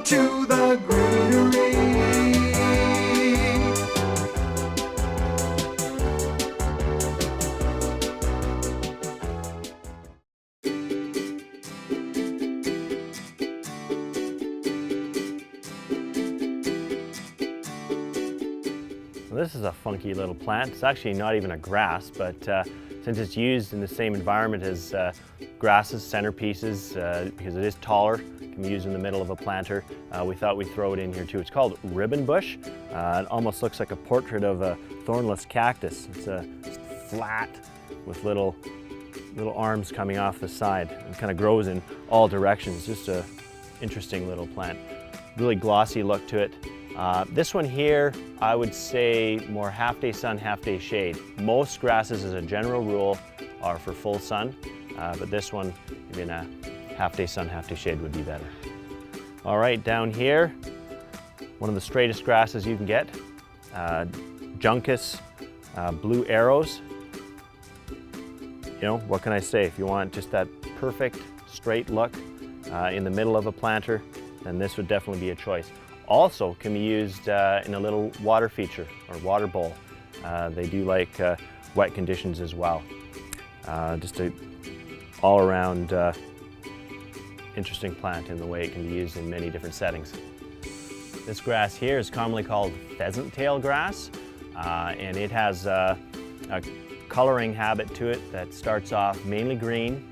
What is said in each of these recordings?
to the greenery. This is a funky little plant. It's actually not even a grass, but since it's used in the same environment as grasses, centerpieces, because it is taller, can be used in the middle of a planter, we thought we'd throw it in here too. It's called ribbon bush. It almost looks like a portrait of a thornless cactus. It's flat with little arms coming off the side. It kind of grows in all directions. Just a interesting little plant. Really glossy look to it. This one here, I would say more half-day sun, half-day shade. Most grasses, as a general rule, are for full sun, but this one, maybe in a half-day sun, half-day shade would be better. All right, down here, one of the straightest grasses you can get, Juncus, blue arrows. You know, what can I say? If you want just that perfect straight look in the middle of a planter, then this would definitely be a choice. Also can be used in a little water feature or water bowl. They do like wet conditions as well. Just a all-around interesting plant in the way it can be used in many different settings. This grass here is commonly called pheasant tail grass, and it has a coloring habit to it that starts off mainly green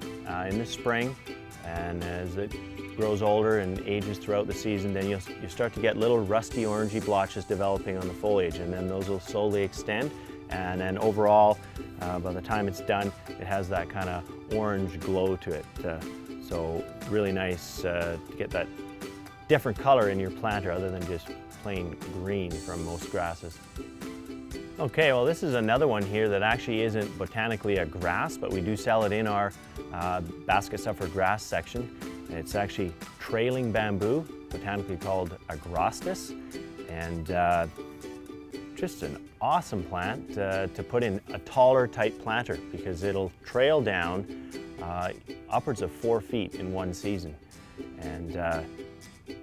in the spring, and as it grows older and ages throughout the season, then you start to get little rusty orangey blotches developing on the foliage, and then those will slowly extend, and then overall by the time it's done, it has that kind of orange glow to it. So really nice to get that different color in your planter other than just plain green from most grasses. Okay, well this is another one here that actually isn't botanically a grass, but we do sell it in our basket stuff for grass section. It's actually trailing bamboo, botanically called agrostis, and just an awesome plant to put in a taller type planter because it'll trail down upwards of 4 feet in one season. And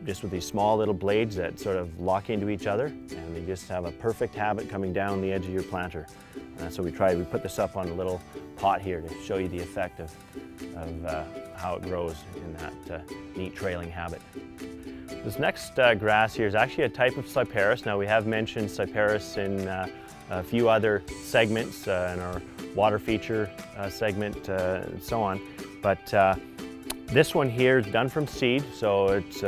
just with these small little blades that sort of lock into each other, and they just have a perfect habit coming down the edge of your planter. And that's what we tried. We put this up on a little pot here to show you the effect of how it grows in that neat trailing habit. This next grass here is actually a type of Spiralis. Now we have mentioned Spiralis in a few other segments, in our water feature segment and so on, but this one here is done from seed, so it's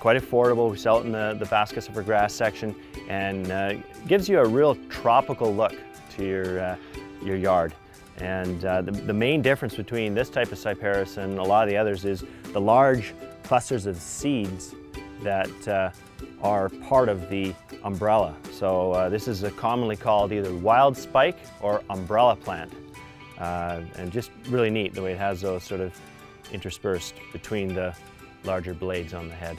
quite affordable. We sell it in the baskets for grass section, and gives you a real tropical look to your yard. And the main difference between this type of Spiralis and a lot of the others is the large clusters of seeds that are part of the umbrella. So this is commonly called either wild spike or umbrella plant, and just really neat the way it has those sort of interspersed between the larger blades on the head.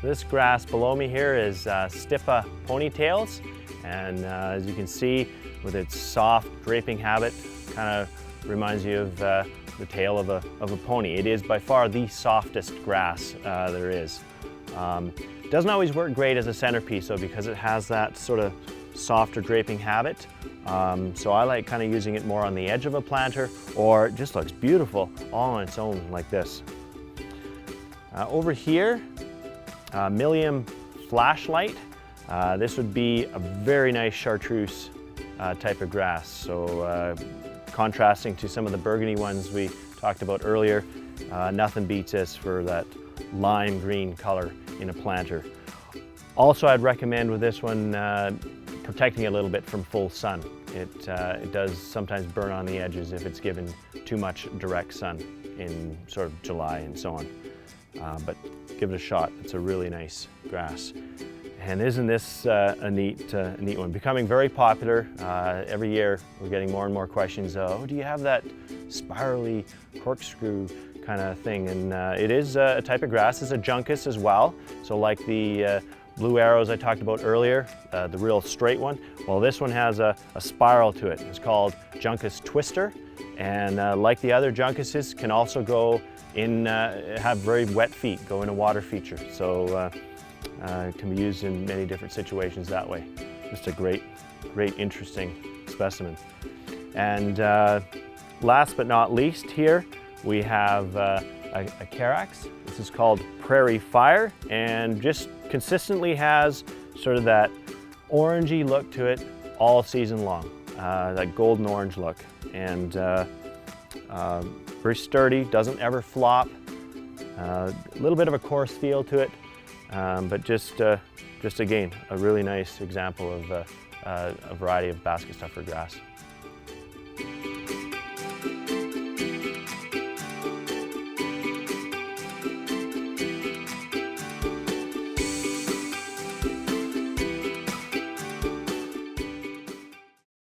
This grass below me here is Stipa ponytails, and as you can see, with its soft draping habit, kind of reminds you of the tail of a pony. It is by far the softest grass there is. Doesn't always work great as a centerpiece though, because it has that sort of softer draping habit. So I like kind of using it more on the edge of a planter, or it just looks beautiful all on its own like this. Over here, Milium Flashlight. This would be a very nice chartreuse type of grass. So contrasting to some of the burgundy ones we talked about earlier, nothing beats this for that lime green color in a planter. Also, I'd recommend with this one protecting a little bit from full sun. It does sometimes burn on the edges if it's given too much direct sun in sort of July and so on. But give it a shot. It's a really nice grass. And isn't this a neat one? Becoming very popular. Every year we're getting more and more questions. Oh, do you have that spirally corkscrew kind of thing? And it is a type of grass. It's a Juncus as well. So like the blue arrows I talked about earlier, the real straight one, well, this one has a spiral to it. It's called Juncus Twister, And like the other Juncuses, can also go in, have very wet feet, go in a water feature. So it can be used in many different situations that way. Just a great, interesting specimen. And last but not least here, we have a Carex. This is called Prairie Fire, and just consistently has sort of that orangey look to it all season long, that golden orange look. And very sturdy, doesn't ever flop. A little bit of a coarse feel to it, but just again, a really nice example of a variety of basket stuffer grass.